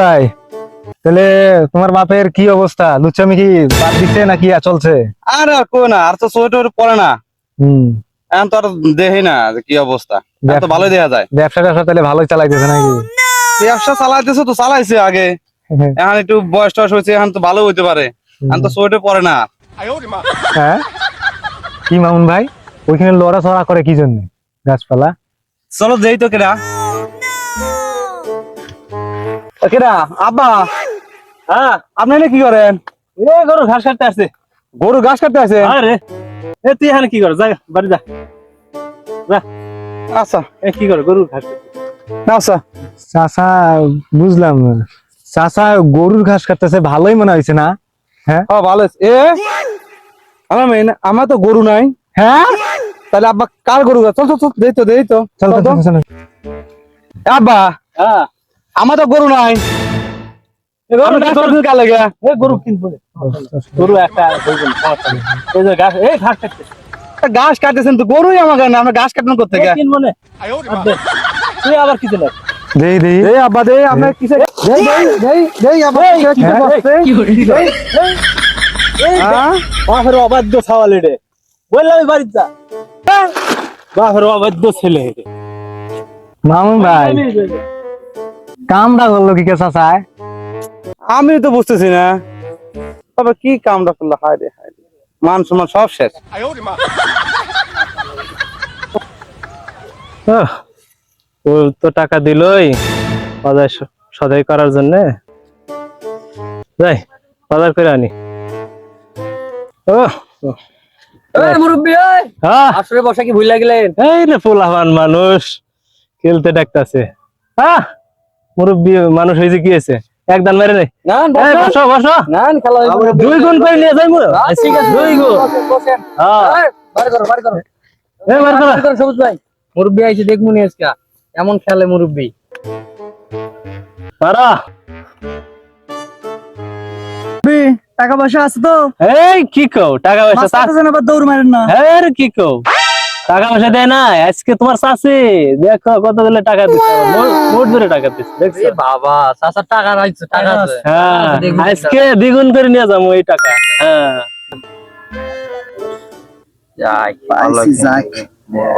ভাই, তাহলে তোমার বাপের কি অবস্থা? লুচ্চামি কি বাদ দিচ্ছে নাকি চলছে? আর কো না, আর তো সোয়েটার পরে না। হম। এখন তো আর দেখি না যে কি অবস্থা। এখন তো ভালোই দেখা যায়। ব্যবসা ট্যাবসা তাহলে ভালোই চালাইতেছে নাকি? ব্যবসা চালাইতেছে তো চালাইছে আগে, এখন একটু বয়স টয়স হয়েছে, এখন তো ভালো হইতে পারে। এখন তো সোয়েটার পরে না। হ্যাঁ, কি মামুন ভাই, ওইখানে লড়াচড়া করে কি জন্য? গাছপালা। চলো যেই তো কেডা কেডা আব্বা। হ্যাঁ, আপনি এনে কি করেন? এ গরু ঘাস কাটতে আসছে। গরু ঘাস কাটতে আছে? আরে এ তুই এখানে কি কর, যা বাড়ি যা। আচ্ছা, এ কি কর, গরু ঘাস কাটতে। আচ্ছা। চাচা, বুঝলাম না। চাচা গরুর ঘাস কাটতেছে, ভালোই মনে হয়েছে না? হ্যাঁ ভালো আছে। আমার তো গরু নাই। হ্যাঁ, তাহলে আব্বা কার গরু? চল চল চল, দেই তো চল চল তো। চল, চল। আব্বা, হ্যাঁ, আমার তো গরু নাই। গরু কার লাগে? গরু কিনবো রে। গরু একটা বলবেন, সমস্যা নেই। এই যে ঘাস, এই ঘাস কাটতে ঘাস কাটতেছেন তো, গরুই আমাকে না, আমরা ঘাস কাটবেন করতে গে। কিনবো না। তুই আবার কি দিলে? দেই দেই। এই আব্বা দে, আমরা কিসে দেই আব্বা কিসে করতে? বাপের অবাধ্য ছাওয়ালি রে, বললাম বাড়িতে যা। বাপের অবাধ্য ছেলে রে। মামুন ভাই, কামটা করলো কি কে চাচায়? আমি তো বুঝতেছি না, তবে কি কামটা করলো। হায় রে হায় রে, মান সম্মান সব শেষ। ও তো টাকা দিলই বাজার সদাই করার জন্য। যাই বাজার করে আনি। মুরব্বী, হ্যাঁ, আসলে বসা কি ভুল লাগলেন? এই রে পোলাপান মানুষ খেলতে ডাকতেছে। হ্যাঁ, মুরব্বী মানুষ হয়েছে, কি হয়েছে? একদান মেরে নেই। বসো বসো, দুই গুণ করে নিয়ে যাই। ঠিক আছে, দুই গুণ। হ্যাঁ, বার করো বার করো এই বার করো। বার করো, সবুজ ভাই। মুরব্বী আইছে, দেখবো নি আজকে এমন খেলে মুরব্বী। পারা। টাকা পয়সা আছে তো? এই কি কও, টাকা পয়সা আবার দৌড় মারেন না। এই কি কও, টাকা পয়সা দেয় না? আজকে তোমার চাচি দেখো কত দিলে টাকা দিচ্ছে, মোট ধরে টাকা দিচ্ছে, দেখছো? বাবা, চাচার টাকা রাখছে, টাকা আছে। হ্যাঁ, আজকে দ্বিগুণ করে নিয়ে যাবো এই টাকা। হ্যাঁ, যাই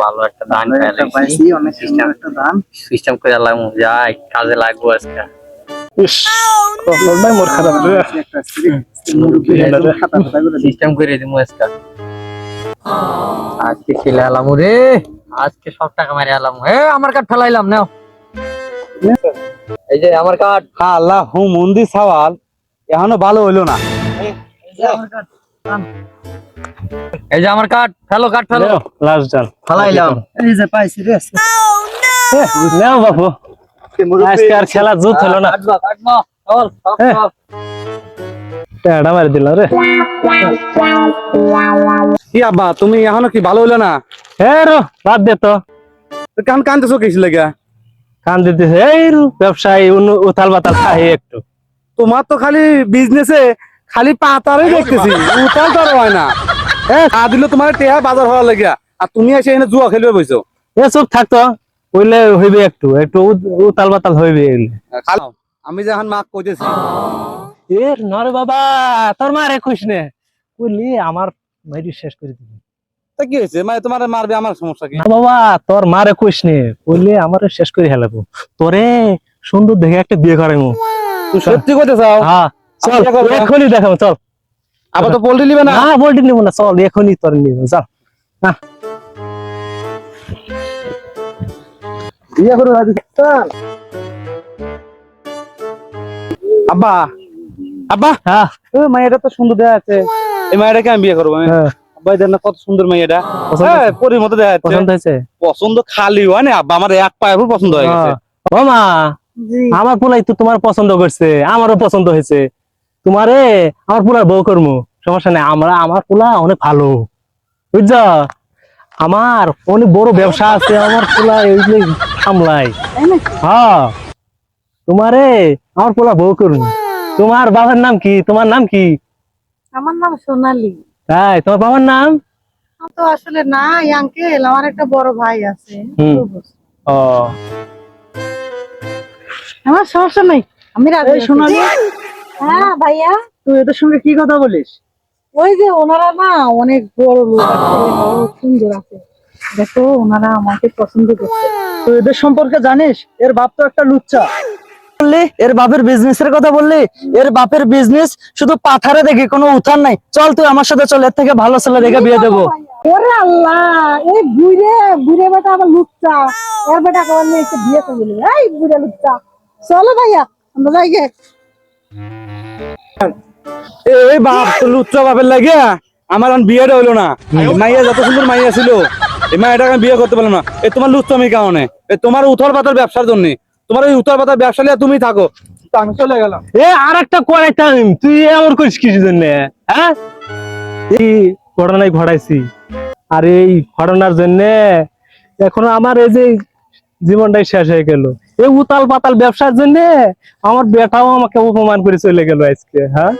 ভালো একটা দান পাইছি, অনেক একটা দান সিস্টেম করে আলাম। যাই, কাজে লাগবো আজকে। ইস, কপালটাই মোর খারাপ রে। সিস্টেম করে দিমু আজকে। আজকে খেলে আলাম রে, আজকে সব টাকা মারি আলাম। আমার কার্ড ফেলাইলাম, নাও। এই যে আমার কার্ড। আল্লাহ হু মন্দির সওয়াল এখনো ভালো হইলো না। এই যে আমার কার্ড, ফেলো কার্ড ফেলো। লাস্ট ডান ফেলাইলাম। এই যে পাইছি রে। নাও বাবু, আজকে আর খেলা জুত হলো না। কাটবা কাটবা, চল সব চল। টাকা মারি দিলাম রে। কি আব্বা, তুমি এখনো কি ভালো হইলো না? হ্যাঁ রো, বাদ দে তো। কান কানতেছো কিস লেগে? কান দিতেছে এই ব্যবসায়ী উথাল বাতাল খাই একটু। তোমার তো খালি বিজনেসে খালি পাতারই দেখতেছি, উঠাল তো আর হয় না। দিল তোমার টেহা বাজার হওয়ার লাগিয়া, আর তুমি এসে এখানে জুয়া খেলবে বইছো। এ চুপ থাকতো, বললে হইবে একটু একটু উতাল বাতাল হইবে। আমি যে এখন মাক কইতেছি। এর নরে বাবা, তোর মারে খুশ নে, বললি আমার মাইরি শেষ করে দিবি। তা কি হয়েছে, মানে তোমার মারবে, আমার সমস্যা কি? না বাবা, তোর মারে খুশ নে, বললি আমার শেষ করে হেলাবো। তোরে সুন্দর দেখে একটা বিয়ে করাইমু। তুই সত্যি কইতে চাও? হ্যাঁ, চল এখনই দেখাবো, চল। আবার তো পোল্ট্রি নিবে না? না পোল্ট্রি নিবো না, চল এখনই তোর নিবো, চল। না বিয়ে করে আব্বা, আব্বা, হ্যাঁ ও মাইয়াটা তো সুন্দর দেখা যাচ্ছে, এই মাইয়াটাকে আমি বিয়ে করবো। হ্যাঁ, আব্বা দেখ না কত সুন্দর মাইয়াটা, পরির মতো দেখা যাচ্ছে। পছন্দ হয়েছে? পছন্দ খালি হয় না আব্বা, আমার এক পায়ে পছন্দ হয়ে গেছে। ও মা, আমার পোলাই তো তোমার পছন্দ করছে, আমারও পছন্দ হয়েছে। তোমারে আমার পোলার বউ করবো, সমস্যা নেই। আমার পোলা অনেক ভালো, বুঝছ? আমার অনেক বড় ব্যবসা আছে, আমার পোলা এইগুলো সামলায়। হ্যাঁ, তোমারে আমার পোলা বউ করবো। তোমার বাবার নাম কি? তোমার নাম কি? আমার নাম সোনালী। তাই, তোমার বাবার নাম? তো আসলে নাই আঙ্কেল, আমার একটা বড় ভাই আছে। ও, আমার সমস্যা নাই, আমি রাজি এই আছি। সোনালি, হ্যাঁ ভাইয়া, তুই এদের সঙ্গে কি কথা বলিস? ওই যে ওনারা না অনেক বড় লোক আছে, বহুত সুন্দর আছে, দেখো ওনারা আমাকে পছন্দ করছে। তুই এদের সম্পর্কে জানিস? এর বাপ তো একটা লুচ্চা। বললি এর বাপের বিজনেসের কথা বললি, এর বাপের বিজনেস শুধু পাথারে দেখি, কোনো উঠান নাই। চল তুই আমার সাথে চল, এর থেকে ভালো ছেলে দেখে বিয়ে দেবো। ওরে আল্লাহ, এই বুড়ে বুড়ে বেটা আবার লুচ্চা, এর বেটা আবার মেয়েকে বিয়ে করে দিল, এই বুড়ে লুচ্চা। চলো ভাইয়া আমরা যাই গে। এই বাপ তো লুচ্চা বাপের লাগিয়া আমার এখন বিয়েটা হইলো না। মাইয়া যত সুন্দর মাইয়া ছিল, এই মাইয়াটাকে আমি বিয়ে করতে পারলাম না। এই তোমার লুচ্চামির কারণে, এই তোমার উথল পাতার ব্যবসার জন্য। তোমার ওই উথল পাতার ব্যবসা নিয়ে তুমি থাকো, তো আমি চলে গেলাম। এ আর একটা করে টাইম তুই এমন করিস কিছু জন্য, হ্যাঁ? এই ঘটনাই ঘটাইছি, আর এই ঘটনার জন্য এখন আমার এই যে জীবনটাই শেষ হয়ে গেল। এই উতাল পাতাল ব্যবসার জন্য আমার বেটাও আমাকে অপমান করে চলে গেল আজকে, হ্যাঁ?